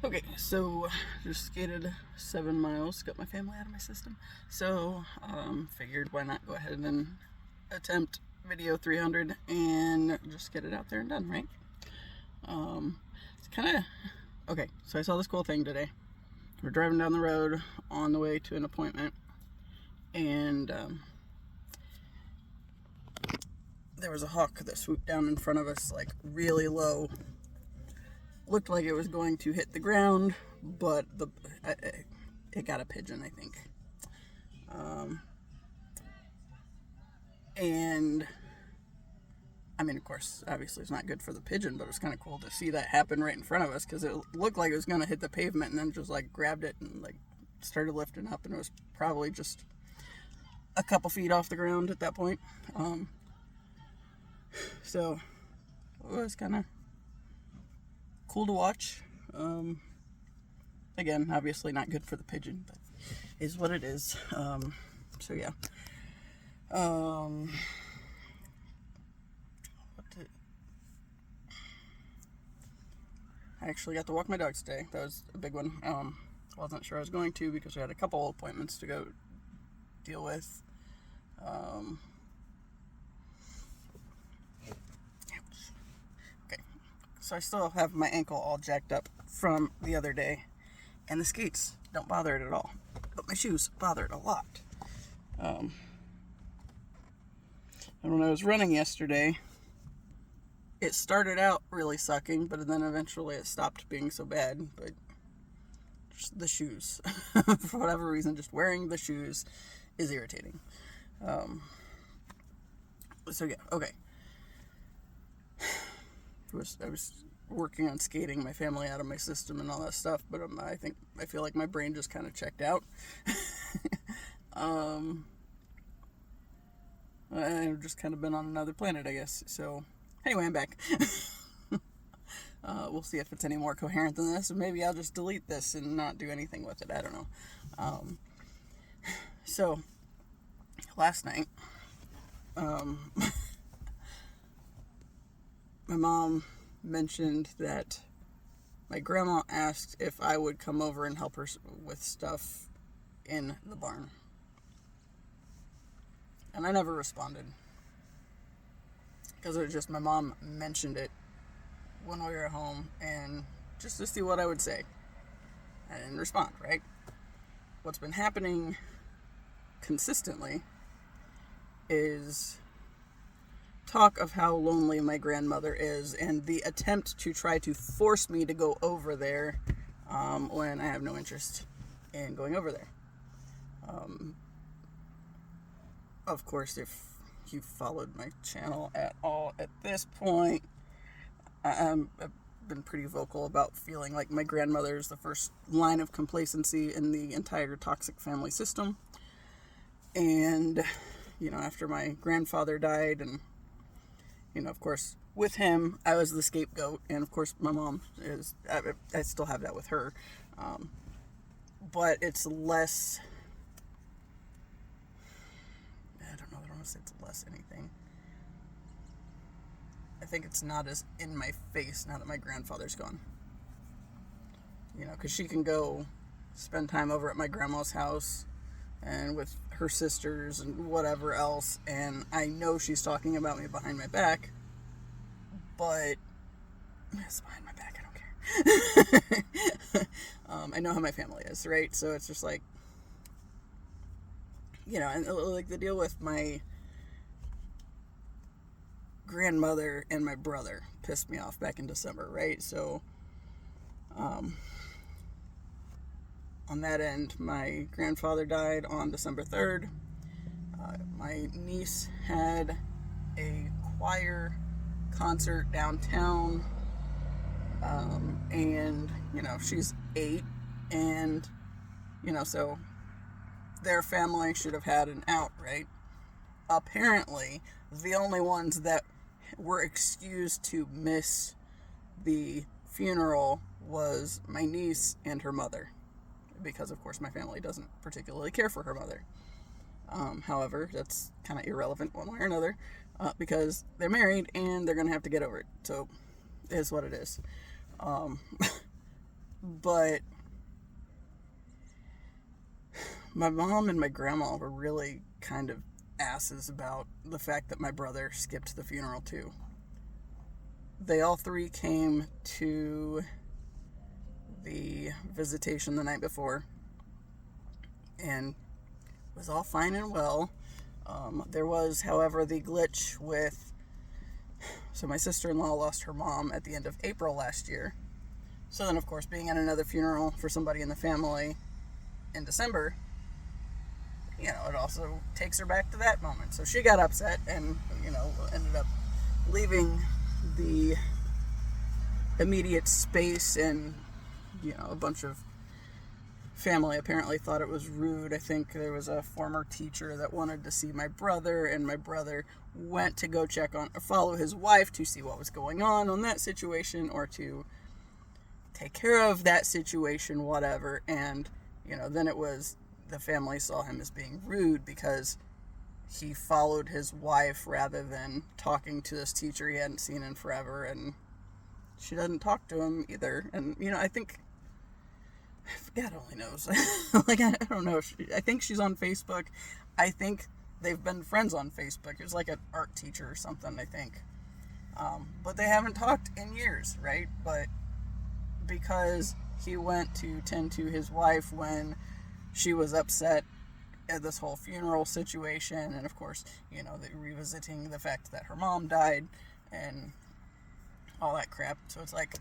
Okay, so just skated 7 miles, got my family out of my system. So, figured why not go ahead and attempt video 300 and just get it out there and done, right? It's kind of okay. So I saw this cool thing today. We're driving down the road on the way to an appointment, and there was a hawk that swooped down in front of us, like really low. Looked like it was going to hit the ground, but it got a pigeon, I think. And I mean, of course, obviously it's not good for the pigeon, but it was kind of cool to see that happen right in front of us, because it looked like it was going to hit the pavement, and then just like grabbed it and like started lifting up, and it was probably just a couple feet off the ground at that point. So it was kind of cool to watch. Again, obviously not good for the pigeon, but is what it is. So yeah. I actually got to walk my dogs today. That was a big one. Wasn't sure I was going to, because we had a couple appointments to go deal with. Okay, so I still have my ankle all jacked up from the other day, and the skates don't bother it at all, but my shoes bother it a lot. And when I was running yesterday, it started out really sucking, but then eventually it stopped being so bad. But just the shoes, for whatever reason, just wearing the shoes is irritating. So yeah, okay. I was working on skating my family out of my system and all that stuff, but I feel like my brain just kind of checked out. I've just kind of been on another planet, I guess. So anyway, I'm back. We'll see if it's any more coherent than this, or maybe I'll just delete this and not do anything with it. I don't know. So last night, my mom mentioned that my grandma asked if I would come over and help her with stuff in the barn. And I never responded, because it was just my mom mentioned it when we were at home, and just to see what I would say. I didn't respond, right? What's been happening consistently is talk of how lonely my grandmother is, and the attempt to try to force me to go over there when I have no interest in going over there. Of course, if you've followed my channel at all at this point, I've been pretty vocal about feeling like my grandmother is the first line of complacency in the entire toxic family system. And, after my grandfather died, and, of course, with him, I was the scapegoat. And, of course, my mom is, I still have that with her. But it's less, I don't want to say it's less anything. I think it's not as in my face now that my grandfather's gone. Because she can go spend time over at my grandma's house and with her sisters and whatever else, and I know she's talking about me behind my back, but it's behind my back, I don't care. I know how my family is, right? So it's just like, and like the deal with my grandmother and my brother pissed me off back in December, right? So on that end, my grandfather died on December 3rd. My niece had a choir concert downtown, and she's 8, and so their family should have had an out, right? Apparently the only ones that were excused to miss the funeral was my niece and her mother, because of course my family doesn't particularly care for her mother. However, that's kind of irrelevant one way or another, because they're married and they're gonna have to get over it. So it is what it is. But my mom and my grandma were really kind of asses about the fact that my brother skipped the funeral too. They all three came to the visitation the night before, and it was all fine and well. There was, however, the glitch with, so my sister-in-law lost her mom at the end of April last year. So then, of course, being at another funeral for somebody in the family in December, it also takes her back to that moment. So she got upset and, ended up leaving the immediate space, and, a bunch of family apparently thought it was rude. I think there was a former teacher that wanted to see my brother, and my brother went to go follow his wife to see what was going on that situation, or to take care of that situation, whatever. And, then it was, the family saw him as being rude because he followed his wife rather than talking to this teacher he hadn't seen in forever, and she doesn't talk to him either. And, I think, God only knows. I don't know. I think she's on Facebook. I think they've been friends on Facebook. It was like an art teacher or something, I think. But they haven't talked in years, right? But because he went to tend to his wife when she was upset at this whole funeral situation, and of course, revisiting the fact that her mom died and all that crap. So it's like,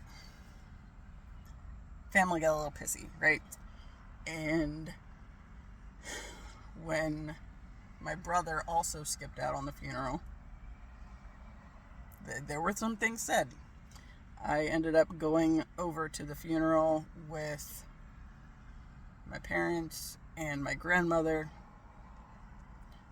family got a little pissy, right? And when my brother also skipped out on the funeral, there were some things said. I ended up going over to the funeral with my parents and my grandmother,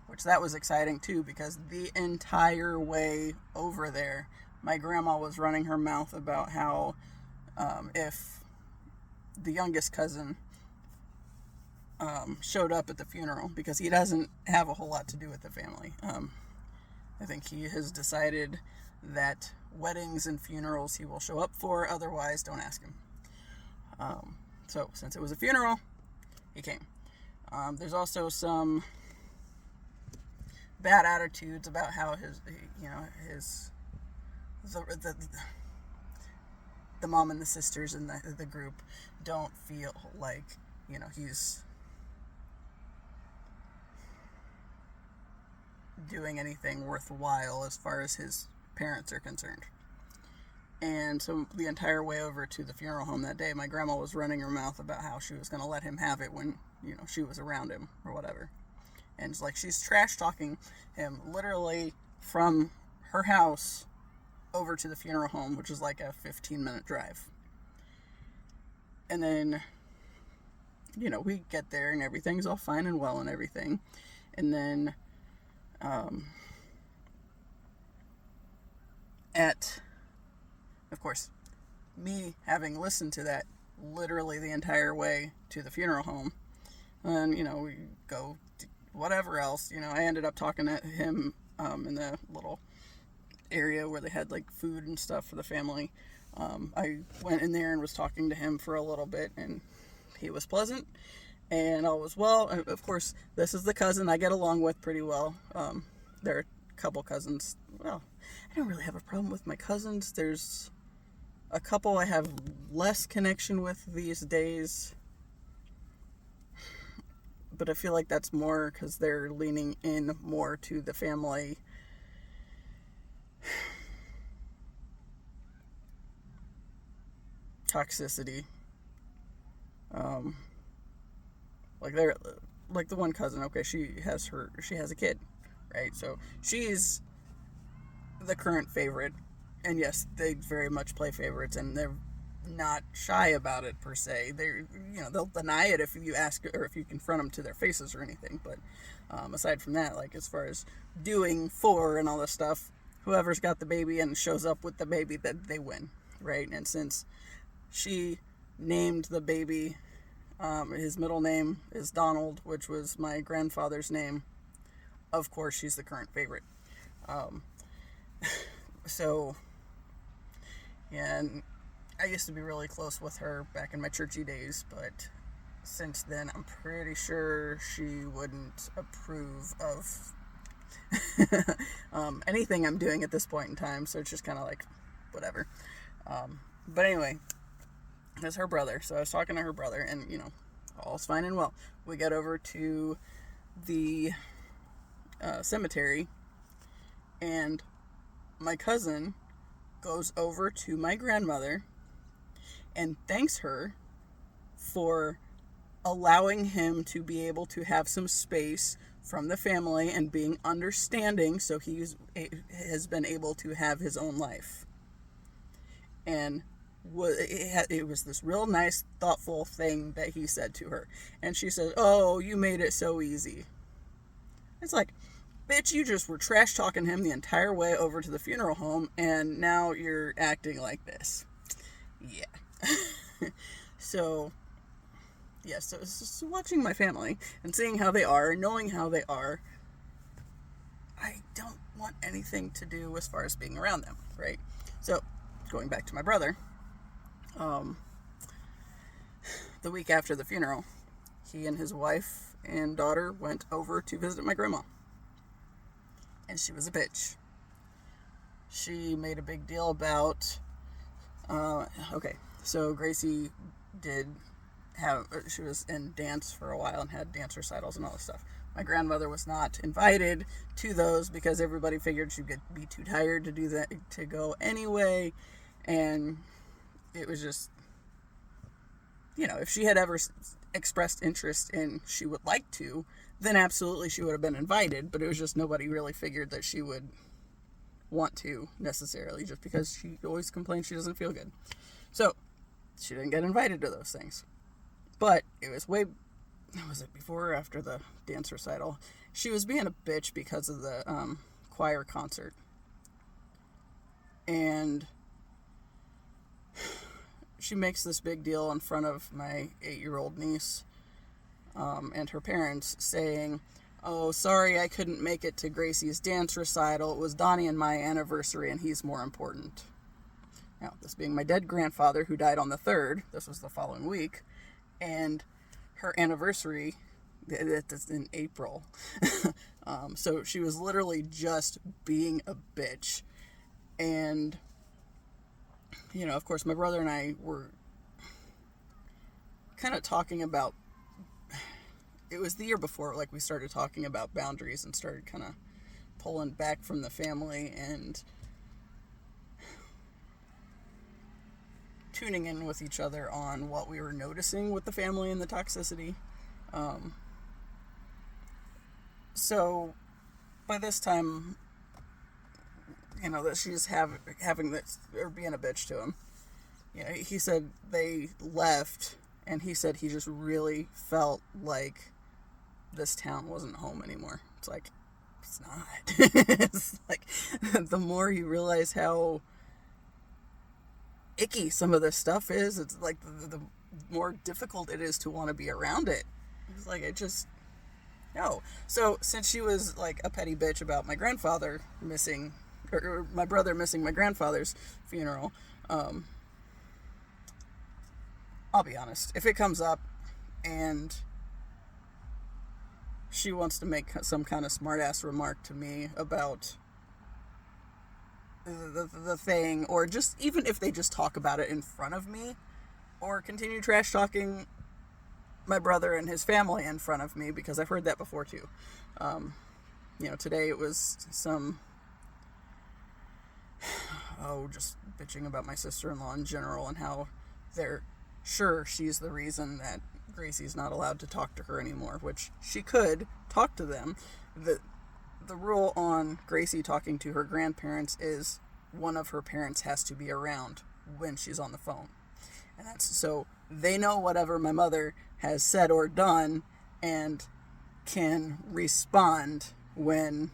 which that was exciting too, because the entire way over there, my grandma was running her mouth about how if the youngest cousin showed up at the funeral, because he doesn't have a whole lot to do with the family. I think he has decided that weddings and funerals he will show up for, otherwise don't ask him. So since it was a funeral, he came. There's also some bad attitudes about how the mom and the sisters in the group don't feel like, he's doing anything worthwhile as far as his parents are concerned. And so the entire way over to the funeral home that day, my grandma was running her mouth about how she was going to let him have it when, she was around him or whatever. And it's like she's trash talking him literally from her house over to the funeral home, which is like a 15-minute drive. And then, we get there and everything's all fine and well and everything. And then, of course, me having listened to that literally the entire way to the funeral home, and, we go to whatever else, I ended up talking to him in the little area where they had like food and stuff for the family. I went in there and was talking to him for a little bit, and he was pleasant and all was well. Of course, this is the cousin I get along with pretty well. There are a couple cousins. Well, I don't really have a problem with my cousins. There's a couple I have less connection with these days, but I feel like that's more because they're leaning in more to the family toxicity. Like the one cousin, okay, she has a kid, right? So she's the current favorite, and yes, they very much play favorites, and they're not shy about it per se. They'll deny it if you ask or if you confront them to their faces or anything. But aside from that, like as far as doing for and all this stuff, whoever's got the baby and shows up with the baby, that they win, right? And since she named the baby, his middle name is Donald, which was my grandfather's name, of course she's the current favorite. So, yeah, and I used to be really close with her back in my churchy days, but since then, I'm pretty sure she wouldn't approve of anything I'm doing at this point in time, so it's just kind of like, whatever. But anyway, that's her brother, so I was talking to her brother, and, all's fine and well. We got over to the cemetery, and my cousin goes over to my grandmother and thanks her for allowing him to be able to have some space from the family and being understanding, so he has been able to have his own life. And it was this real nice, thoughtful thing that he said to her. And she said, "Oh, you made it so easy." It's like, bitch, you just were trash talking him the entire way over to the funeral home, and now you're acting like this. Yeah. So watching my family and seeing how they are, knowing how they are, I don't want anything to do as far as being around them, right? So, going back to my brother, the week after the funeral, he and his wife and daughter went over to visit my grandma. And she was a bitch. She made a big deal about, so Gracie she was in dance for a while and had dance recitals and all this stuff. My grandmother was not invited to those because everybody figured she'd be too tired to do that, to go anyway. And it was just, if she had ever expressed interest in she would like to, then absolutely she would have been invited. But it was just nobody really figured that she would want to necessarily, just because she always complains she doesn't feel good. So she didn't get invited to those things. But it was was it before or after the dance recital? She was being a bitch because of the choir concert. And she makes this big deal in front of my 8-year-old niece and her parents, saying, "Oh, sorry I couldn't make it to Gracie's dance recital. It was Donnie and my anniversary and he's more important." Now, this being my dead grandfather, who died on the 3rd, this was the following week, and her anniversary, that's in April. So she was literally just being a bitch. And, of course, my brother and I were kind of talking about, it was the year before, we started talking about boundaries and started kind of pulling back from the family and tuning in with each other on what we were noticing with the family and the toxicity. So by this time, that she's having this, or being a bitch to him. He said they left, and he said he just really felt like this town wasn't home anymore. It's like, it's not. It's like, the more you realize how icky some of this stuff is, it's like the more difficult it is to want to be around it. It's like, no. So since she was like a petty bitch about my grandfather missing, or my brother missing my grandfather's funeral, I'll be honest, if it comes up and she wants to make some kind of smart-ass remark to me about the thing, or just even if they just talk about it in front of me, or continue trash talking my brother and his family in front of me, because I've heard that before too. Today it was some just bitching about my sister-in-law in general and how they're sure she's the reason that Gracie's not allowed to talk to her anymore, which she could talk to them. The rule on Gracie talking to her grandparents is one of her parents has to be around when she's on the phone. And that's so they know whatever my mother has said or done and can respond when,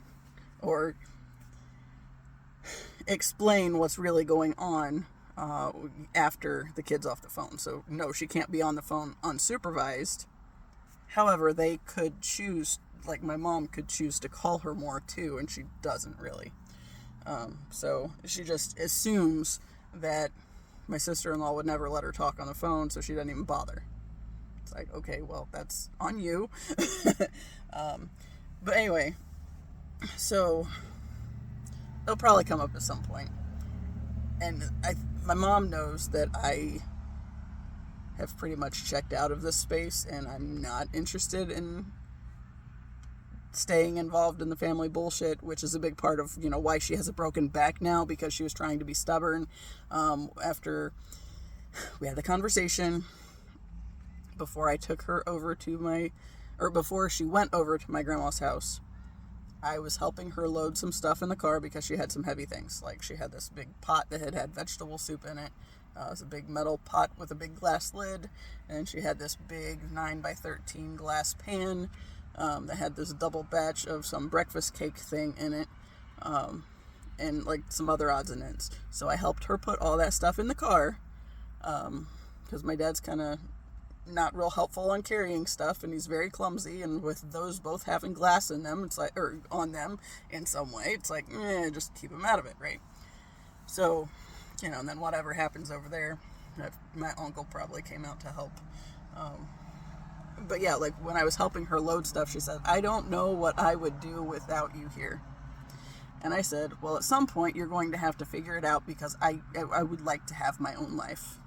or explain what's really going on after the kid's off the phone. So no, she can't be on the phone unsupervised. However, they could choose, like my mom could choose to call her more too, and she doesn't really. So she just assumes that my sister-in-law would never let her talk on the phone, so she didn't even bother. It's like, okay, well, that's on you. But anyway, so it'll probably come up at some point. And my mom knows that I have pretty much checked out of this space, and I'm not interested in staying involved in the family bullshit, which is a big part of, why she has a broken back now, because she was trying to be stubborn. After we had the conversation, before I took her over before she went over to my grandma's house, I was helping her load some stuff in the car because she had some heavy things. Like, she had this big pot that had vegetable soup in it. It was a big metal pot with a big glass lid, and she had this big 9x13 glass pan that had this double batch of some breakfast cake thing in it, and like some other odds and ends. So I helped her put all that stuff in the car, because my dad's kind of not real helpful on carrying stuff, and he's very clumsy, and with those both having glass in them, it's like, or on them in some way, it's like, just keep them out of it, right? So, and then whatever happens over there, my uncle probably came out to help. But yeah, like when I was helping her load stuff, she said, I don't know what I would do without you here. And I said, well, at some point you're going to have to figure it out, because I would like to have my own life.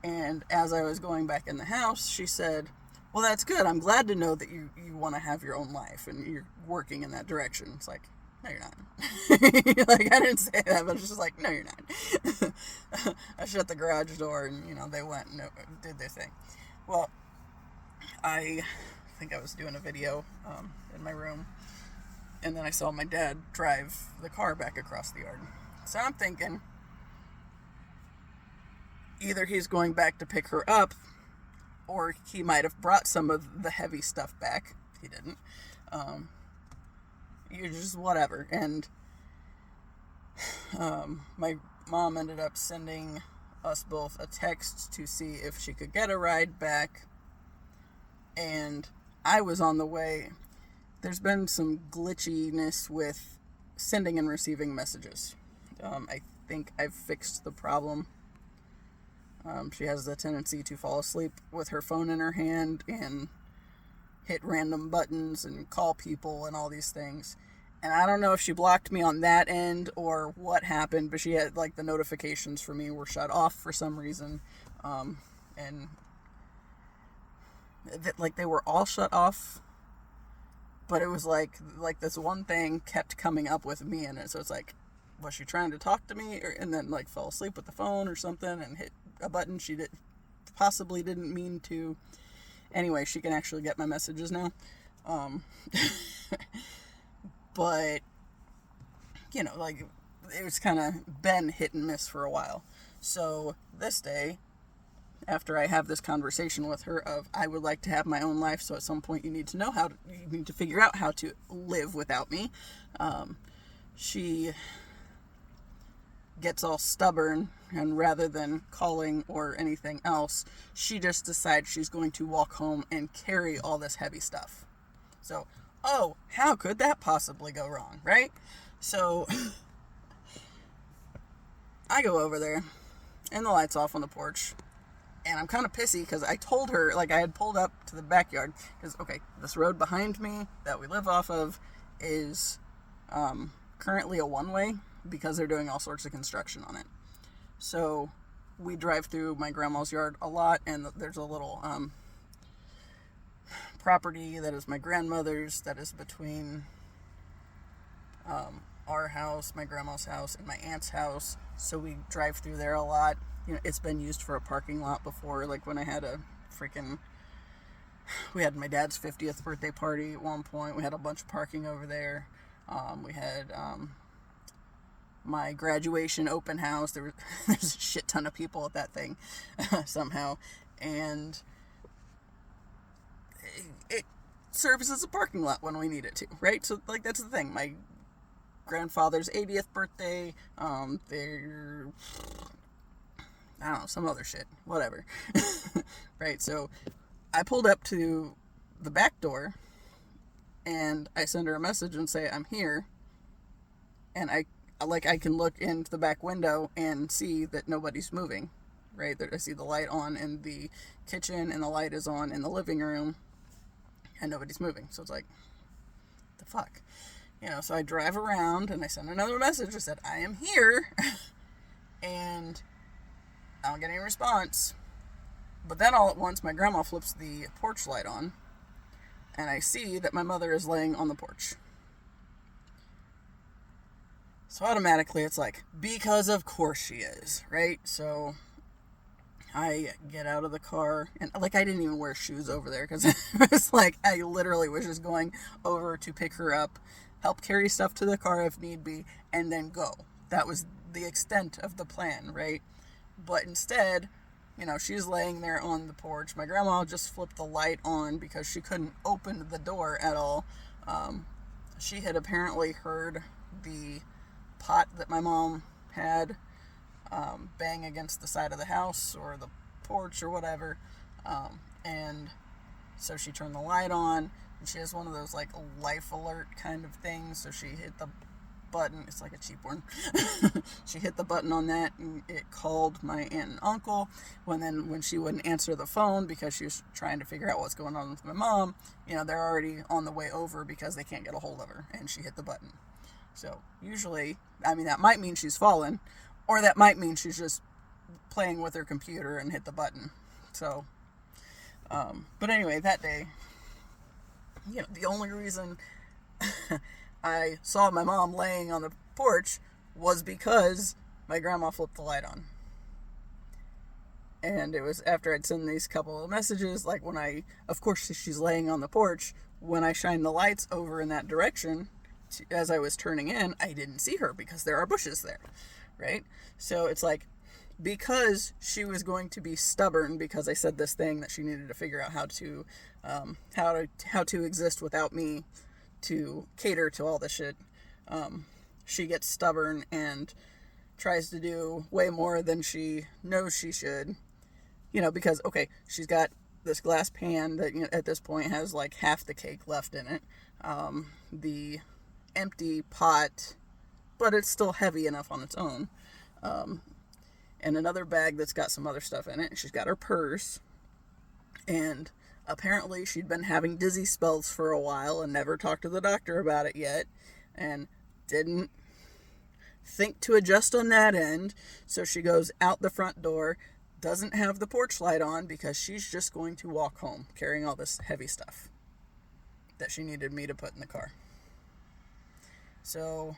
And as I was going back in the house, she said, well, that's good. I'm glad to know that you want to have your own life and you're working in that direction. It's like, no, you're not. Like, I didn't say that, but it's just like, no, you're not. I shut the garage door, and, they went and did their thing. Well, I think I was doing a video in my room, and then I saw my dad drive the car back across the yard. So I'm thinking, either he's going back to pick her up, or he might have brought some of the heavy stuff back. He didn't. You're just whatever. And my mom ended up sending us both a text to see if she could get a ride back. And I was on the way. There's been some glitchiness with sending and receiving messages. I think I've fixed the problem. She has the tendency to fall asleep with her phone in her hand and hit random buttons and call people and all these things. And I don't know if she blocked me on that end or what happened, but she had, like, the notifications for me were shut off for some reason. And they were all shut off, but it was like this one thing kept coming up with me in it. So it's like, was she trying to talk to me, and then like fell asleep with the phone or something and hit a button she possibly didn't mean to. Anyway, she can actually get my messages now. But, like, it was kind of been hit and miss for a while. So this day, after I have this conversation with her of, I would like to have my own life, so at some point you need to figure out how to live without me. She gets all stubborn, and rather than calling or anything else, she just decides she's going to walk home and carry all this heavy stuff. So, how could that possibly go wrong, right? So I go over there, and the light's off on the porch, and I'm kind of pissy because I told her, like, I had pulled up to the backyard, because, okay, this road behind me that we live off of is currently a one-way, because they're doing all sorts of construction on it. So we drive through my grandma's yard a lot, and there's a little property that is my grandmother's that is between our house, my grandma's house, and my aunt's house. So we drive through there a lot. It's been used for a parking lot before, like when I had we had my dad's 50th birthday party at one point. We had a bunch of parking over there. We had my graduation open house. There's a shit ton of people at that thing somehow, and it serves as a parking lot when we need it to, right? So, like, that's the thing. My grandfather's 80th birthday, I don't know, some other shit, whatever. Right? So I pulled up to the back door, and I send her a message and say, I'm here. And like I can look into the back window and see that nobody's moving, right? I see the light on in the kitchen and the light is on in the living room and nobody's moving. So it's like, the fuck? So I drive around and I send another message that said, I am here. And I don't get any response. But then all at once, my grandma flips the porch light on and I see that my mother is laying on the porch. So automatically it's like, because of course she is, right? So I get out of the car and like I didn't even wear shoes over there because it was like I literally was just going over to pick her up, help carry stuff to the car if need be, and then go. That was the extent of the plan, right? But instead, she's laying there on the porch. My grandma just flipped the light on because she couldn't open the door at all. She had apparently heard the pot that my mom had bang against the side of the house or the porch or whatever, and so she turned the light on, and she has one of those like life alert kind of things, so she hit the button. It's like a cheap one. She hit the button on that and it called my aunt and uncle. When she wouldn't answer the phone because she was trying to figure out what's going on with my mom, they're already on the way over because they can't get a hold of her, and she hit the button. So usually, that might mean she's fallen, or that might mean she's just playing with her computer and hit the button. So, but anyway, that day, the only reason I saw my mom laying on the porch was because my grandma flipped the light on. And it was after I'd sent these couple of messages, like of course she's laying on the porch, when I shined the lights over in that direction, as I was turning in, I didn't see her because there are bushes there, right? So it's like, because she was going to be stubborn because I said this thing that she needed to figure out how to exist without me to cater to all this shit, she gets stubborn and tries to do way more than she knows she should, because, okay, she's got this glass pan that at this point has like half the cake left in it, the empty pot, but it's still heavy enough on its own, and another bag that's got some other stuff in it. She's got her purse, and apparently she'd been having dizzy spells for a while and never talked to the doctor about it yet, and didn't think to adjust on that end. So she goes out the front door, doesn't have the porch light on because she's just going to walk home carrying all this heavy stuff that she needed me to put in the car. So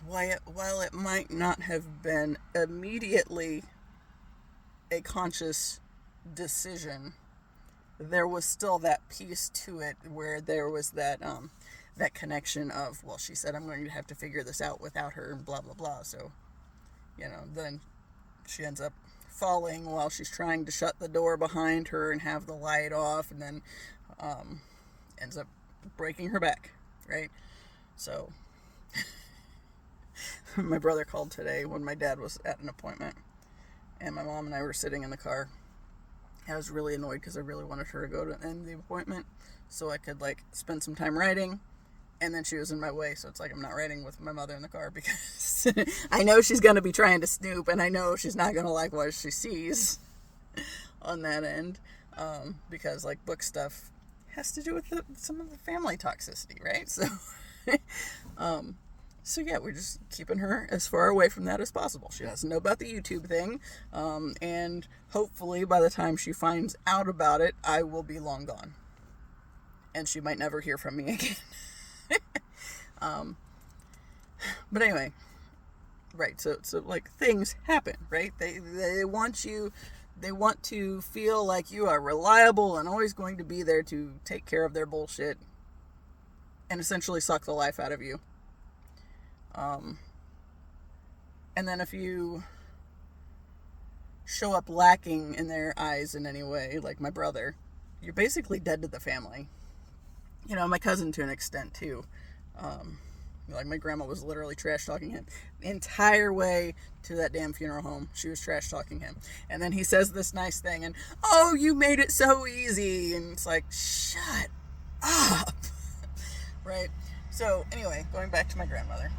while it might not have been immediately a conscious decision, there was still that piece to it where there was that connection of, well, she said I'm going to have to figure this out without her and blah blah blah. So then she ends up falling while she's trying to shut the door behind her and have the light off, and then ends up breaking her back, right? So my brother called today when my dad was at an appointment, and my mom and I were sitting in the car. I was really annoyed because I really wanted her to go to end the appointment so I could spend some time writing, and then she was in my way, so it's like I'm not riding with my mother in the car because I know she's going to be trying to snoop, and I know she's not going to like what she sees on that end, because book stuff has to do with some of the family toxicity, right? So so yeah, we're just keeping her as far away from that as possible. She doesn't know about the YouTube thing, and hopefully by the time she finds out about it, I will be long gone, and she might never hear from me again. But anyway, right, so things happen, right? They want to feel like you are reliable and always going to be there to take care of their bullshit and essentially suck the life out of you. And then if you show up lacking in their eyes in any way, like my brother, you're basically dead to the family. My cousin to an extent too. My grandma was literally trash talking him the entire way to that damn funeral home. She was trash talking him, and then he says this nice thing, and oh, you made it so easy, and it's like, shut up. Right? So, anyway, going back to my grandmother.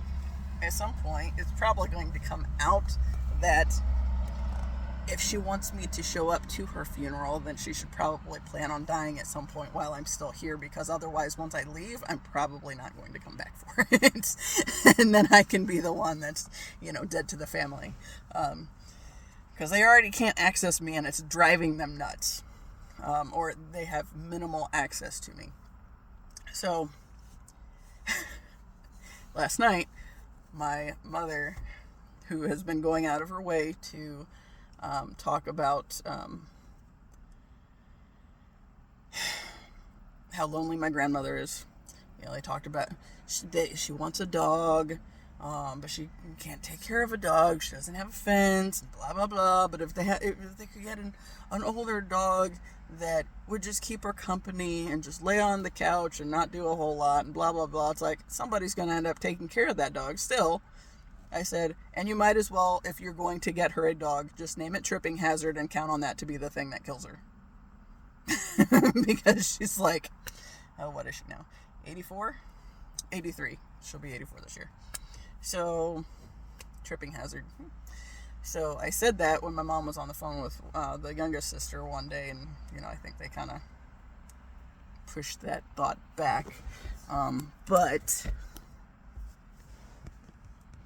At some point, it's probably going to come out that if she wants me to show up to her funeral, then she should probably plan on dying at some point while I'm still here, because otherwise, once I leave, I'm probably not going to come back for it. And then I can be the one that's, dead to the family. Because they already can't access me, and it's driving them nuts. Or they have minimal access to me. So, last night, my mother, who has been going out of her way to talk about how lonely my grandmother is. They talked about she wants a dog, but she can't take care of a dog. She doesn't have a fence, blah, blah, blah. But if they could get an older dog that would just keep her company and just lay on the couch and not do a whole lot and blah, blah, blah. It's like, somebody's going to end up taking care of that dog still. I said, and you might as well, if you're going to get her a dog, just name it Tripping Hazard and count on that to be the thing that kills her. Because she's like, what is she now? 84? 83. She'll be 84 this year. So, Tripping Hazard. So I said that when my mom was on the phone with the youngest sister one day, and, I think they kind of pushed that thought back. But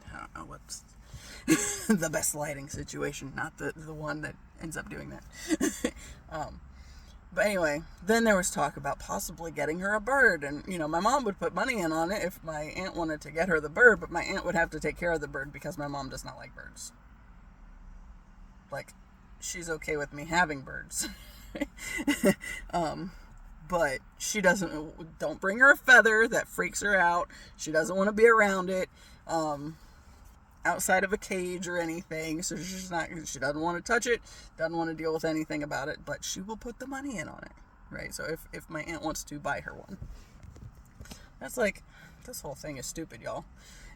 I don't know what's the best lighting situation, not the one that ends up doing that. But anyway, then there was talk about possibly getting her a bird, and my mom would put money in on it if my aunt wanted to get her the bird, but my aunt would have to take care of the bird because my mom does not like birds. Like, she's okay with me having birds. But she don't bring her a feather, that freaks her out. She doesn't want to be around it. Outside of a cage or anything, so she doesn't want to touch it, doesn't want to deal with anything about it, but she will put the money in on it, right? So if my aunt wants to buy her one, that's like, this whole thing is stupid, y'all.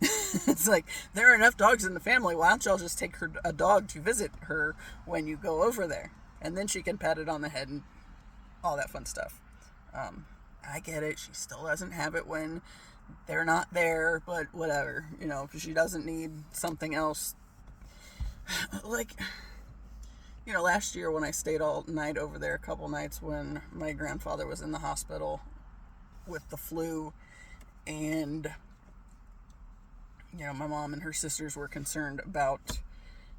It's like, there are enough dogs in the family, why don't y'all just take a dog to visit her when you go over there, and then she can pat it on the head and all that fun stuff. I get it, she still doesn't have it when they're not there, but whatever, because she doesn't need something else. Like, last year when I stayed all night over there, a couple nights when my grandfather was in the hospital with the flu, and, my mom and her sisters were concerned about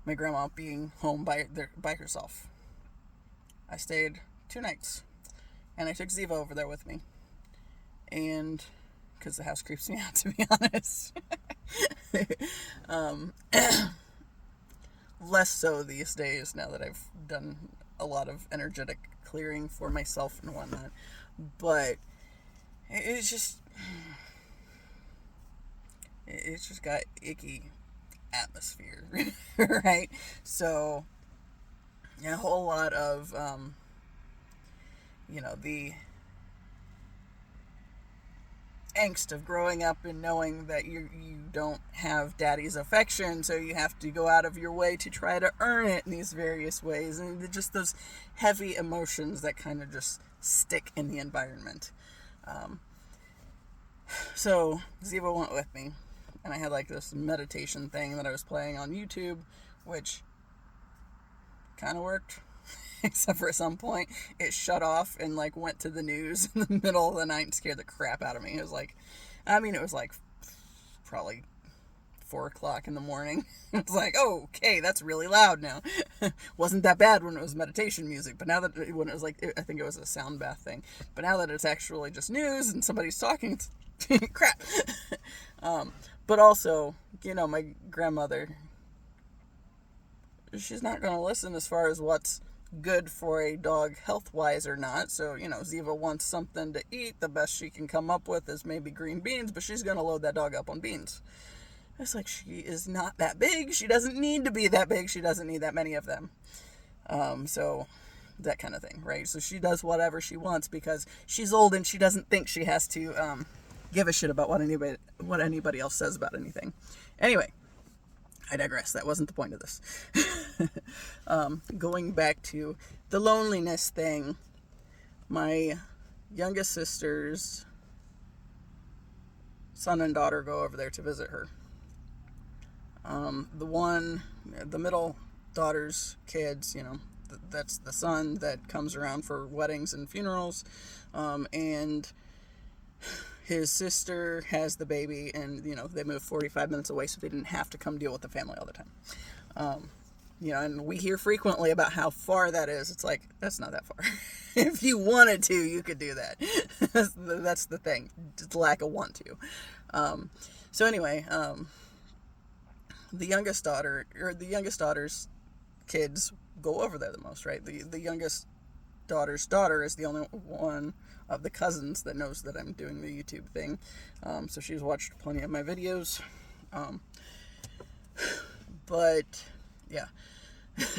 my grandma being home by herself. I stayed 2 nights, and I took Ziva over there with me, and because the house creeps me out, to be honest. Less so these days, now that I've done a lot of energetic clearing for myself and whatnot. But it's just got icky atmosphere, right? So, a whole lot of, the angst of growing up and knowing that you don't have daddy's affection, so you have to go out of your way to try to earn it in these various ways, and just those heavy emotions that kind of just stick in the environment. So Ziva went with me, and I had like this meditation thing that I was playing on YouTube, which kind of worked. Except for at some point, it shut off and went to the news in the middle of the night and scared the crap out of me. It was probably 4 o'clock in the morning. It's like, oh, okay, that's really loud now. Wasn't that bad when it was meditation music, but now that when it was I think it was a sound bath thing. But now that it's actually just news and somebody's talking, it's crap. But also, my grandmother, she's not going to listen as far as what's good for a dog health-wise or not. So, Ziva wants something to eat. The best she can come up with is maybe green beans, but she's going to load that dog up on beans. It's like, she is not that big. She doesn't need to be that big. She doesn't need that many of them. So, that kind of thing, right? So she does whatever she wants because she's old and she doesn't think she has to give a shit about what anybody else says about anything. Anyway, I digress. That wasn't the point of this. Going back to the loneliness thing, my youngest sister's son and daughter go over there to visit her. The middle daughter's kids, that's the son that comes around for weddings and funerals, and his sister has the baby, and they moved 45 minutes away, so they didn't have to come deal with the family all the time. And we hear frequently about how far that is. It's like, that's not that far. If you wanted to, you could do that. That's the thing. Just lack of want to. So anyway, the youngest daughter's kids go over there the most, right? The youngest daughter's daughter is the only one of the cousins that knows that I'm doing the YouTube thing. So she's watched plenty of my videos. But yeah.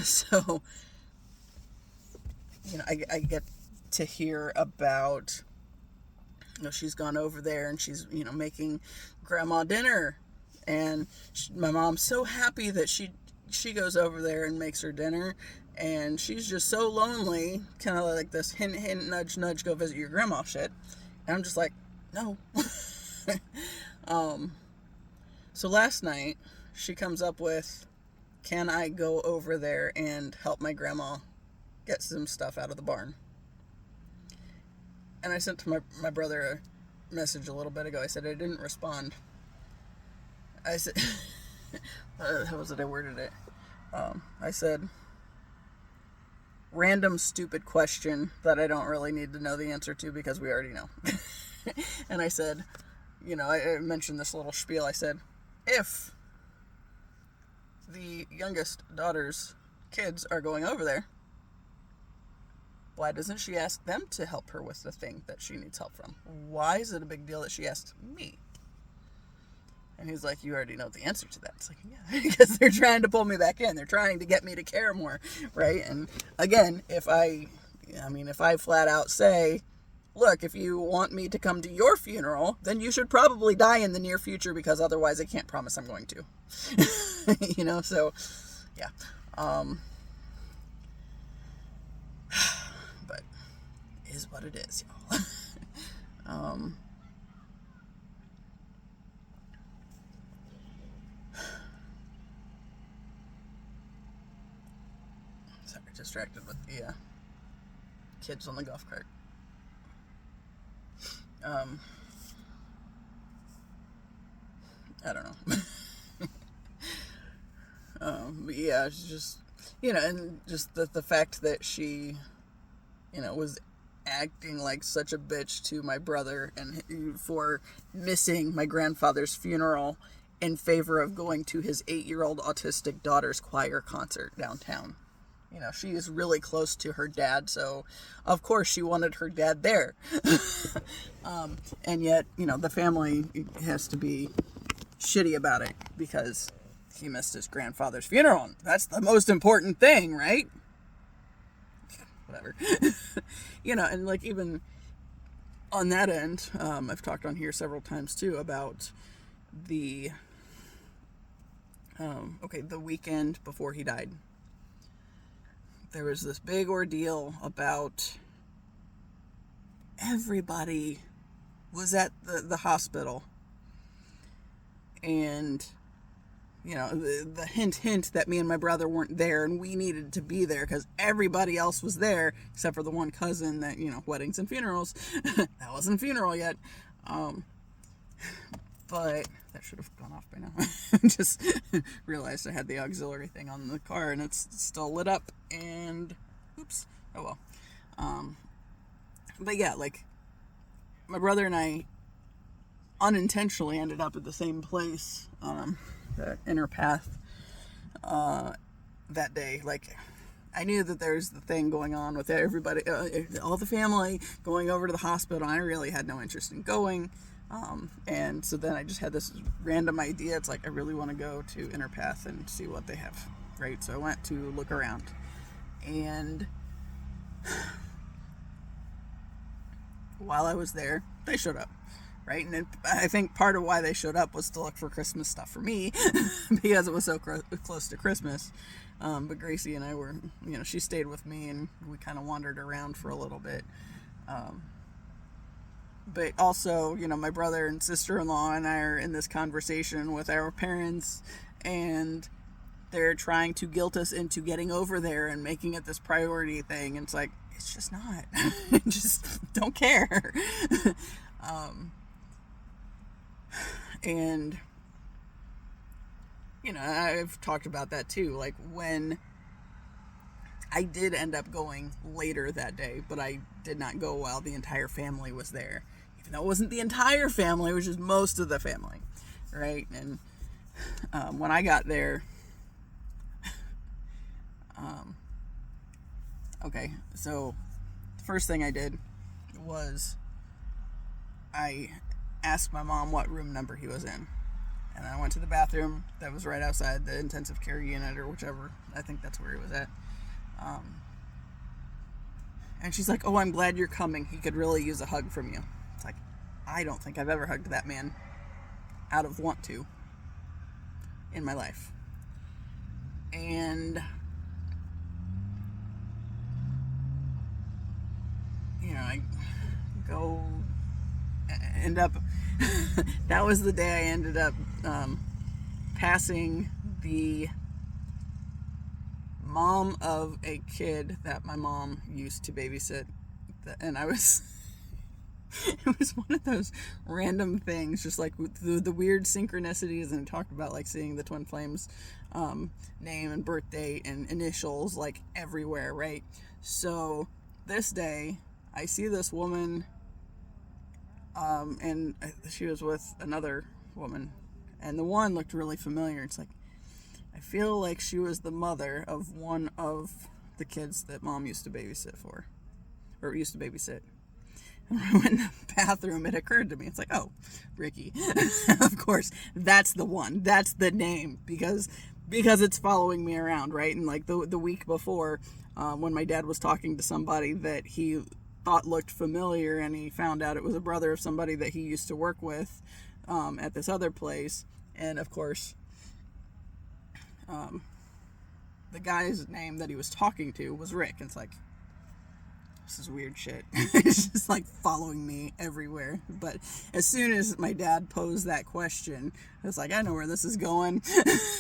So, I get to hear about, she's gone over there and she's, making grandma dinner. And my mom's so happy that she goes over there and makes her dinner. And she's just so lonely, kind of like this hint, hint, nudge, nudge, go visit your grandma shit. And I'm just like, no. So last night, she comes up with, can I go over there and help my grandma get some stuff out of the barn? And I sent to my brother a message a little bit ago. I said I didn't respond. I said, how was it I worded it? I said, random stupid question that I don't really need to know the answer to because we already know. And I said, I mentioned this little spiel. I said, if the youngest daughter's kids are going over there, why doesn't she ask them to help her with the thing that she needs help from? Why is it a big deal that she asked me? And he's like, you already know the answer to that. It's like, yeah, because they're trying to pull me back in. They're trying to get me to care more, right? And again, if I flat out say, look, if you want me to come to your funeral, then you should probably die in the near future because otherwise I can't promise I'm going to. So, yeah. But it is what it is, y'all. Sorry, distracted with the kids on the golf cart. I don't know. But yeah, it's just, and just the fact that she, was acting like such a bitch to my brother and for missing my grandfather's funeral in favor of going to his 8-year-old autistic daughter's choir concert downtown. She is really close to her dad, so of course she wanted her dad there. And yet, the family has to be shitty about it because he missed his grandfather's funeral. That's the most important thing, right? Whatever. And like even on that end, I've talked on here several times too about the weekend before he died. There was this big ordeal about everybody was at the hospital. And, the hint that me and my brother weren't there and we needed to be there because everybody else was there except for the one cousin that, weddings and funerals. That wasn't a funeral yet. But that should have gone off by now. Just realized I had the auxiliary thing on the car and it's still lit up and oops. Oh well. But yeah, like my brother and I unintentionally ended up at the same place, the inner path, that day. Like I knew that there's the thing going on with everybody, all the family going over to the hospital. I really had no interest in going. And so then I just had this random idea. It's like, I really want to go to Inner Path and see what they have, right? So I went to look around and while I was there, they showed up, right? And I think part of why they showed up was to look for Christmas stuff for me because it was so close to Christmas. But Gracie and I were, she stayed with me and we kind of wandered around for a little bit. But also, my brother and sister-in-law and I are in this conversation with our parents, and they're trying to guilt us into getting over there and making it this priority thing. And it's like, it's just not. Just don't care. And, I've talked about that too. Like, when I did end up going later that day, but I did not go while the entire family was there. Even though it wasn't the entire family, it was just most of the family, right? And when I got there, okay, so the first thing I did was I asked my mom what room number he was in. And I went to the bathroom that was right outside the intensive care unit or whichever. I think that's where he was at. And she's like, "Oh, I'm glad you're coming. He could really use a hug from you." It's like, I don't think I've ever hugged that man out of want to in my life. And, I end up, that was the day I ended up passing the mom of a kid that my mom used to babysit, and it was one of those random things, just like the weird synchronicities, and it talked about like seeing the twin flames name and birth date and initials like everywhere, right? So this day I see this woman, and she was with another woman, and the one looked really familiar. It's like, I feel like she was the mother of one of the kids that mom used to babysit for, or used to babysit. And when I went in the bathroom, it occurred to me, it's like, oh, Ricky. Of course, that's the one. That's the name, because it's following me around, right? And like the week before, when my dad was talking to somebody that he thought looked familiar, and he found out it was a brother of somebody that he used to work with at this other place. And of course, the guy's name that he was talking to was Rick. And it's like, this is weird shit. It's just like following me everywhere. But as soon as my dad posed that question, I was like, I know where this is going.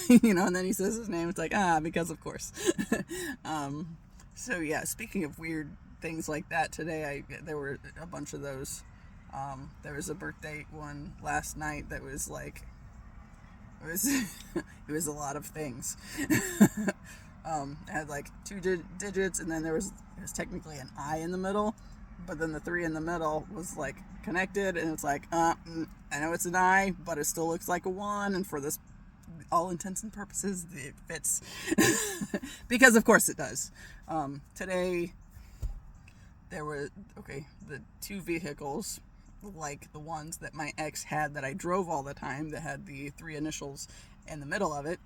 And then he says his name. It's like, because of course. So yeah, speaking of weird things like that, today there were a bunch of those. There was a birthday one last night that was like, it was a lot of things. It had like two digits, and then there was technically an I in the middle, but then the 3 in the middle was like connected, and it's like, I know it's an I, but it still looks like a 1, and for this, all intents and purposes, it fits. Because of course it does. Today, there were, the 2 vehicles, like the ones that my ex had that I drove all the time, that had the 3 initials in the middle of it.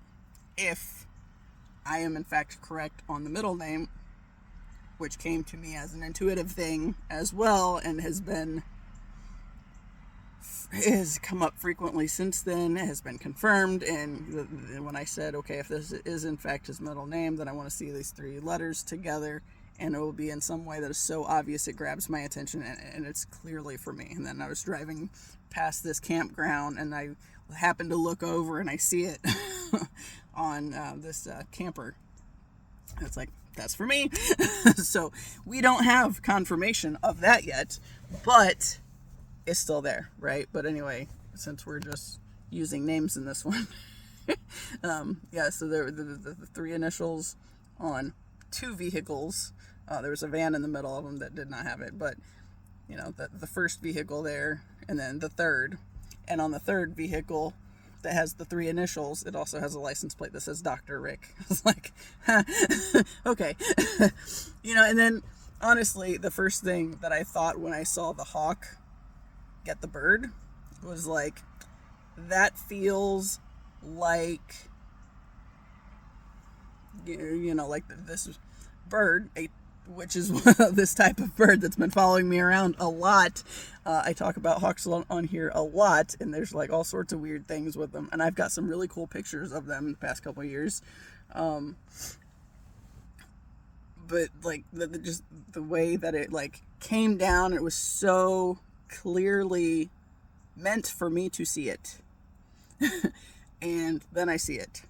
If I am in fact correct on the middle name, which came to me as an intuitive thing as well, and has come up frequently since then, has been confirmed. And when I said, okay, if this is in fact his middle name, then I want to see these 3 letters together, and it will be in some way that is so obvious it grabs my attention, and it's clearly for me. And then I was driving past this campground, and I happened to look over, and I see it on this camper. It's like, that's for me. So we don't have confirmation of that yet, but it's still there, right? But anyway, since we're just using names in this one, so there were the 3 initials on 2 vehicles. There was a van in the middle of them that did not have it, but the first vehicle there, and then the third, and on the third vehicle that has the 3 initials, it also has a license plate that says Dr. Rick. It's like, okay. And then honestly, the first thing that I thought when I saw the hawk get the bird was like, that feels like, like this bird, which is this type of bird that's been following me around a lot. I talk about hawks on here a lot, and there's like all sorts of weird things with them, and I've got some really cool pictures of them in the past couple of years. But like just the way that it like came down, it was so clearly meant for me to see it. And then I see it,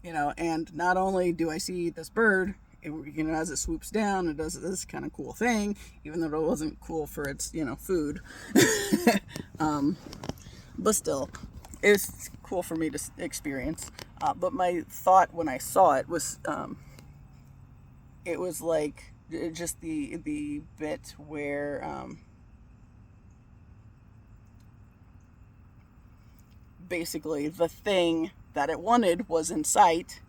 and not only do I see this bird, as it swoops down, it does this kind of cool thing, even though it wasn't cool for its, food. But still, it's cool for me to experience. But my thought when I saw it was like just the bit where basically the thing that it wanted was in sight,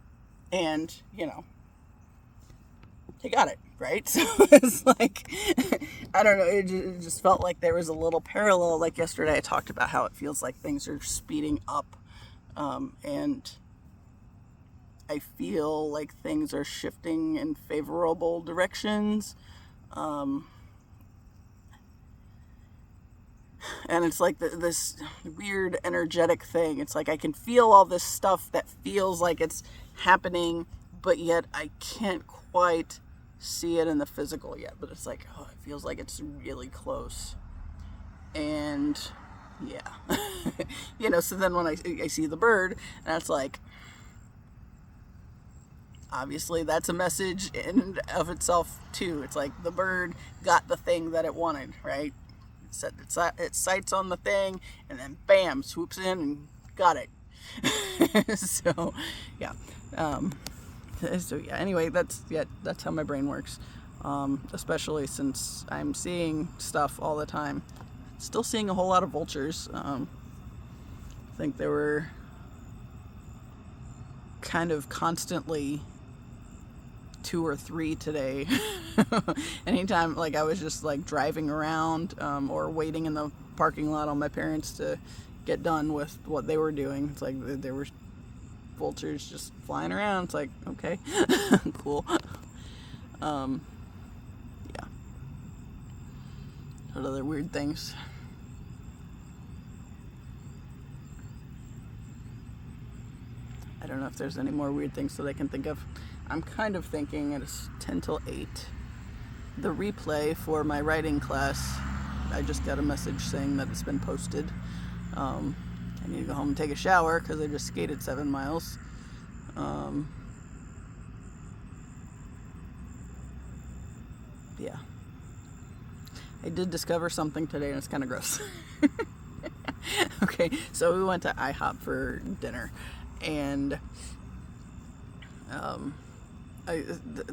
and they got it, right? So it's like, I don't know, it just felt like there was a little parallel. Like yesterday I talked about how it feels like things are speeding up, and I feel like things are shifting in favorable directions, and it's like this weird energetic thing. It's like I can feel all this stuff that feels like it's happening, but yet I can't quite see it in the physical yet. But it's like, it feels like it's really close. And yeah, so then when I see the bird, and it's like, obviously that's a message in and of itself too. It's like the bird got the thing that it wanted, right? Set its sights on the thing, and then bam, swoops in and got it. So yeah. Anyway, that's how my brain works. Especially since I'm seeing stuff all the time. Still seeing a whole lot of vultures. I think there were kind of constantly 2 or 3 today. Anytime like I was just like driving around or waiting in the parking lot on my parents to get done with what they were doing, it's like there were vultures just flying around. It's like, okay. Cool. Yeah. What other weird things? I don't know if there's any more weird things that I can think of. I'm kind of thinking it's 10 till 8. The replay for my writing class, I just got a message saying that it's been posted. I need to go home and take a shower because I just skated 7 miles. Yeah. I did discover something today, and it's kind of gross. Okay, so we went to IHOP for dinner, and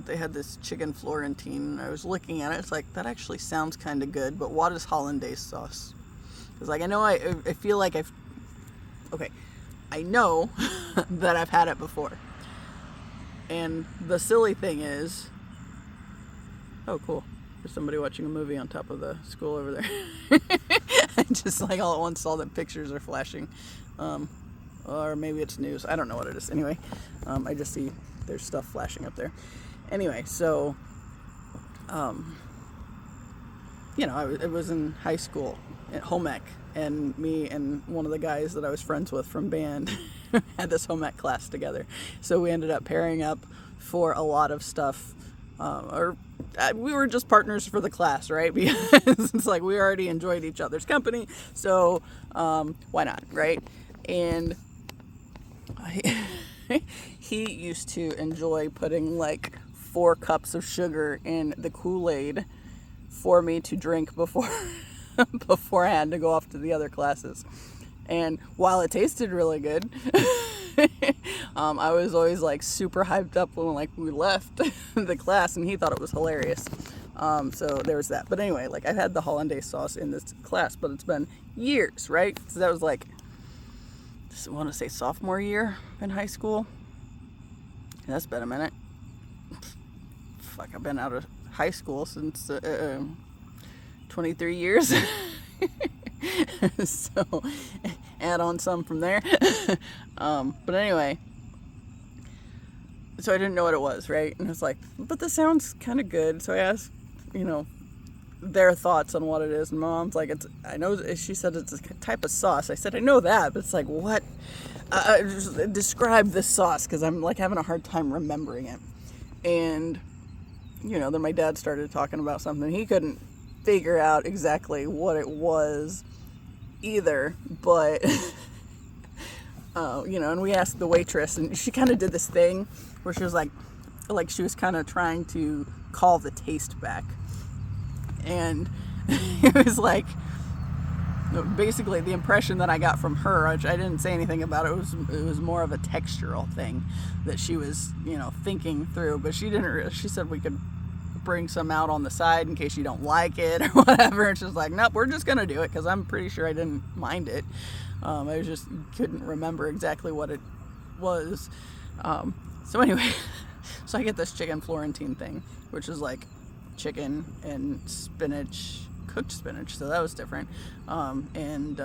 they had this chicken Florentine, and I was looking at it. It's like, that actually sounds kind of good, but what is hollandaise sauce? Because like, I know I feel like I know that I've had it before. And the silly thing is, oh cool, there's somebody watching a movie on top of the school over there. I just like all at once saw that pictures are flashing. Or maybe it's news. I don't know what it is. Anyway, I just see there's stuff flashing up there. Anyway, so, I was in high school at home ec, and me and one of the guys that I was friends with from band had this home ec class together. So we ended up pairing up for a lot of stuff, we were just partners for the class, right? Because it's like we already enjoyed each other's company, so why not, right? And he used to enjoy putting like 4 cups of sugar in the Kool-Aid for me to drink before I had to go off to the other classes. And while it tasted really good, I was always like super hyped up when like we left the class, and he thought it was hilarious. So there was that. But anyway, like I've had the hollandaise sauce in this class, but it's been years, right? So that was like, I want to say sophomore year in high school. And that's been a minute. Fuck, I've been out of high school since 23 years. So add on some from there. But anyway, so I didn't know what it was, right? And it's like, but this sounds kind of good. So I asked, their thoughts on what it is. And my mom's like, I know, she said it's a type of sauce. I said, I know that, but it's like, what? Just describe this sauce, because I'm like having a hard time remembering it. And, then my dad started talking about something he couldn't figure out exactly what it was either, but and we asked the waitress, and she kind of did this thing where she was like she was kind of trying to call the taste back, and it was like basically the impression that I got from her, which I didn't say anything about, it was more of a textural thing that she was thinking through, but she said we could bring some out on the side in case you don't like it or whatever, and she was like, nope, we're just gonna do it, because I'm pretty sure I didn't mind it. I just couldn't remember exactly what it was. So anyway, so I get this chicken Florentine thing, which is like chicken and spinach, cooked spinach, so that was different, and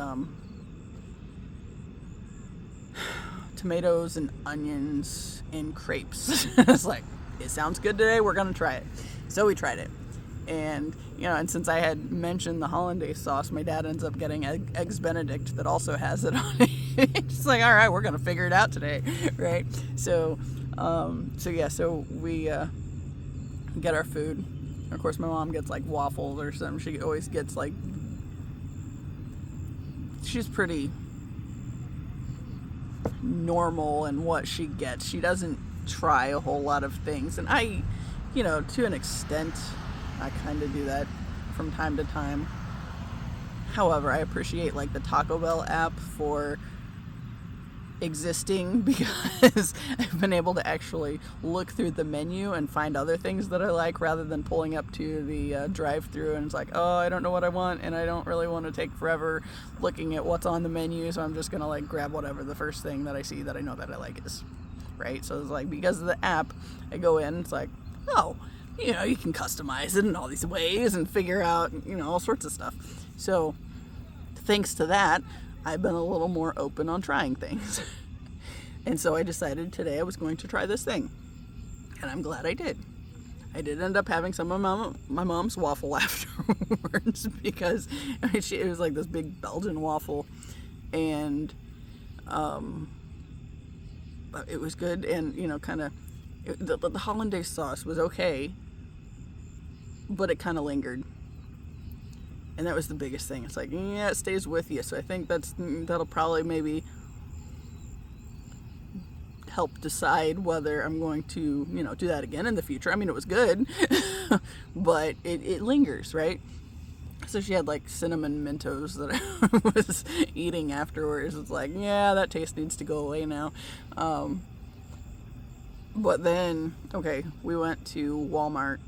tomatoes and onions and crepes. It's like, it sounds good today, we're gonna try it. So we tried it, and and since I had mentioned the hollandaise sauce, my dad ends up getting eggs Benedict that also has it on it. It's like, all right, we're gonna figure it out today, right? So we get our food. Of course, my mom gets like waffles or something. She always gets like, she's pretty normal in what she gets. She doesn't try a whole lot of things, and I, to an extent, I kind of do that from time to time. However, I appreciate like the Taco Bell app for existing, because I've been able to actually look through the menu and find other things that I like, rather than pulling up to the drive-thru and it's like, oh, I don't know what I want, and I don't really want to take forever looking at what's on the menu, so I'm just gonna like grab whatever the first thing that I see that I know that I like is, right? So it's like, because of the app, I go in, it's like, oh, you can customize it in all these ways and figure out, all sorts of stuff. So thanks to that, I've been a little more open on trying things. And so I decided today I was going to try this thing. And I'm glad I did. I did end up having some of my mom's waffle afterwards, because it was like this big Belgian waffle. And it was good, and the hollandaise sauce was okay, but it kind of lingered. And that was the biggest thing. It's like, yeah, it stays with you. So I think that'll probably maybe help decide whether I'm going to, do that again in the future. I mean, it was good, but it lingers, right? So she had like cinnamon Mentos that I was eating afterwards. It's like, yeah, that taste needs to go away now. But then, okay, we went to Walmart,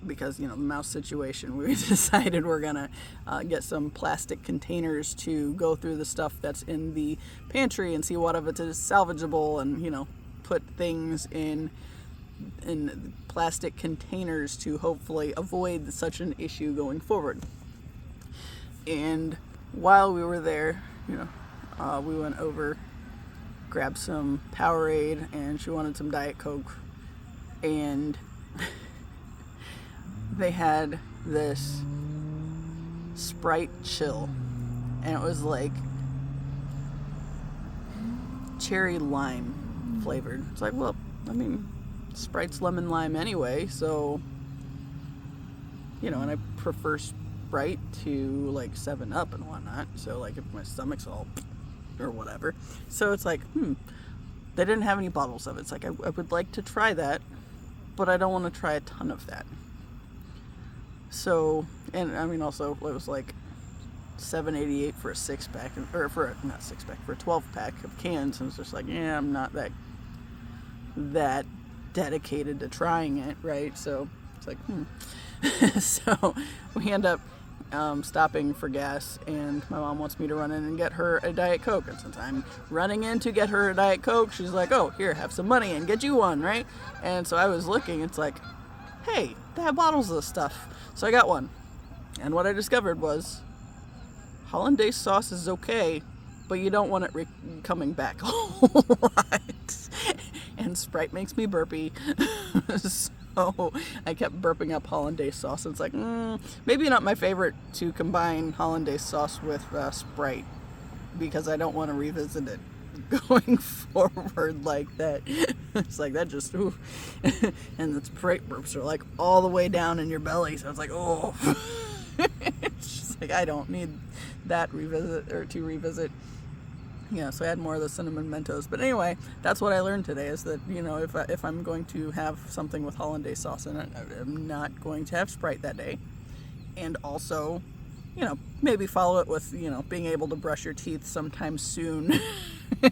because the mouse situation. We decided we're gonna get some plastic containers to go through the stuff that's in the pantry and see what of it is salvageable, and put things in plastic containers to hopefully avoid such an issue going forward. And while we were there, we went over, grabbed some Powerade, and she wanted some Diet Coke, and they had this Sprite chill, and it was like cherry lime flavored. It's like, well, I mean, Sprite's lemon lime anyway, so and I prefer Sprite to like 7-Up and whatnot, so like if my stomach's all or whatever, so it's like, they didn't have any bottles of it. It's like, I would like to try that, but I don't want to try a ton of that. So, and I mean, also it was like $7.88 for a 6-pack, or for a 12-pack of cans, and it's just like, yeah, I'm not that dedicated to trying it, right? So it's like, So we end up stopping for gas, and my mom wants me to run in and get her a Diet Coke, and since I'm running in to get her a Diet Coke, she's like, oh, here, have some money and get you one, right? And so I was looking, it's like, hey, they have bottles of this stuff. So I got one, and what I discovered was hollandaise sauce is okay, but you don't want it coming back a whole lot. And Sprite makes me burpy, so I kept burping up hollandaise sauce. It's like, maybe not my favorite to combine hollandaise sauce with Sprite, because I don't want to revisit it going forward like that. It's like that just, ooh. And the freight ropes are like all the way down in your belly. So it's like, oh. It's just like, I don't need that to revisit. Yeah, so I had more of the cinnamon Mentos. But anyway, that's what I learned today, is that, you know, if I'm going to have something with hollandaise sauce in it, I'm not going to have Sprite that day. And also, you know, maybe follow it with, you know, being able to brush your teeth sometime soon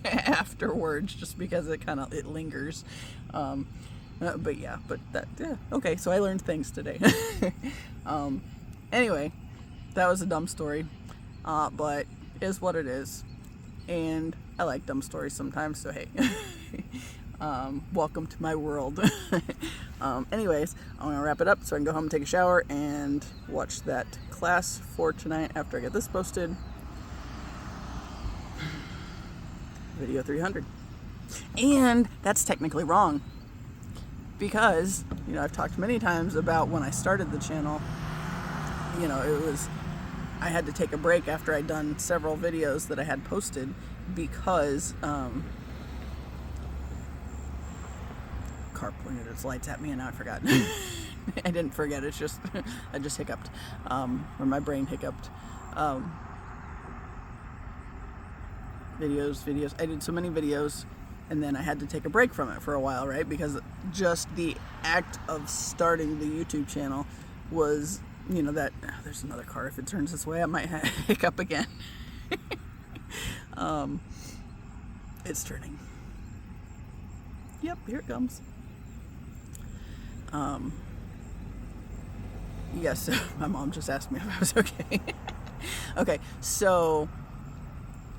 afterwards, just because it lingers. But yeah, okay, so I learned things today. Anyway, that was a dumb story, but is what it is. And I like dumb stories sometimes, so hey. Welcome to my world. Anyways, I'm going to wrap it up so I can go home and take a shower and watch that class for tonight after I get this posted. Video 300. And that's technically wrong, because, you know, I've talked many times about when I started the channel, you know, I had to take a break after I'd done several videos that I had posted because car pointed its lights at me and now I forgot. I didn't forget, it's just I just hiccuped, or my brain hiccuped. Videos. I did so many videos, and then I had to take a break from it for a while, right? Because just the act of starting the YouTube channel was, you know, that there's another car. If it turns this way, I might hiccup again. It's turning. Yep, here it comes. Yes, my mom just asked me if I was okay. Okay, so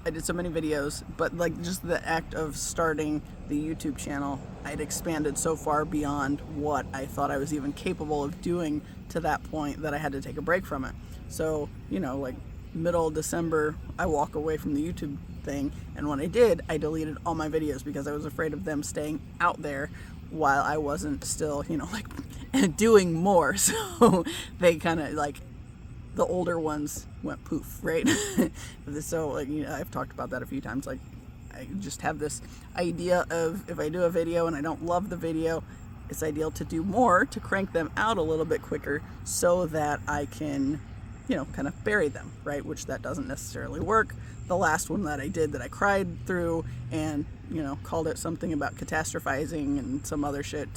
I did so many videos, but like just the act of starting the YouTube channel, I'd expanded so far beyond what I thought I was even capable of doing to that point that I had to take a break from it. So, you know, like middle of December, I walk away from the YouTube thing, and when I did, I deleted all my videos because I was afraid of them staying out there while I wasn't still, you know, like doing more. So they kind of like, the older ones went poof, right? So, like, you know, I've talked about that a few times. Like, I just have this idea of if I do a video and I don't love the video, it's ideal to do more to crank them out a little bit quicker so that I can, you know, kind of bury them, right? Which that doesn't necessarily work. The last one that I did that I cried through and, you know, called it something about catastrophizing and some other shit.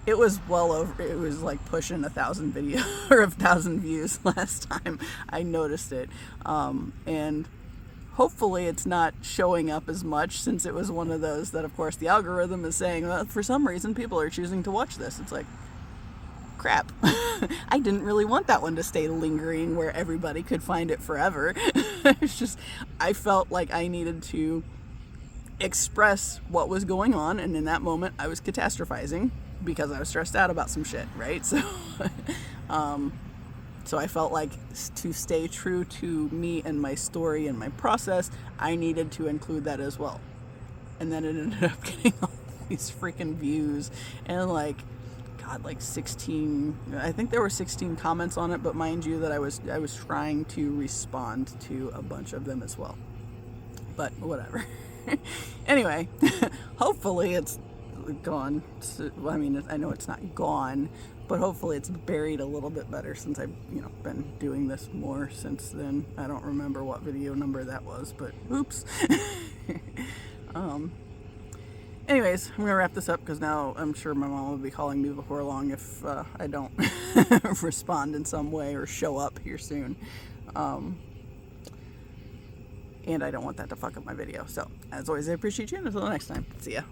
It was well over, it was like pushing 1,000 video or 1,000 views last time I noticed it. And hopefully it's not showing up as much, since it was one of those that, of course, the algorithm is saying, well, for some reason people are choosing to watch this. It's like, crap. I didn't really want that one to stay lingering where everybody could find it forever. It's just, I felt like I needed to express what was going on, and in that moment I was catastrophizing because I was stressed out about some shit, right? So so I felt like to stay true to me and my story and my process, I needed to include that as well. And then it ended up getting all these freaking views and like 16, I think there were 16 comments on it, but mind you that I was trying to respond to a bunch of them as well. But whatever. Anyway, hopefully it's gone. I mean, I know it's not gone, but hopefully it's buried a little bit better since I've, you know, been doing this more since then. I don't remember what video number that was, but oops. Anyways, I'm going to wrap this up because now I'm sure my mom will be calling me before long if I don't respond in some way or show up here soon. And I don't want that to fuck up my video. So, as always, I appreciate you, and until next time, see ya.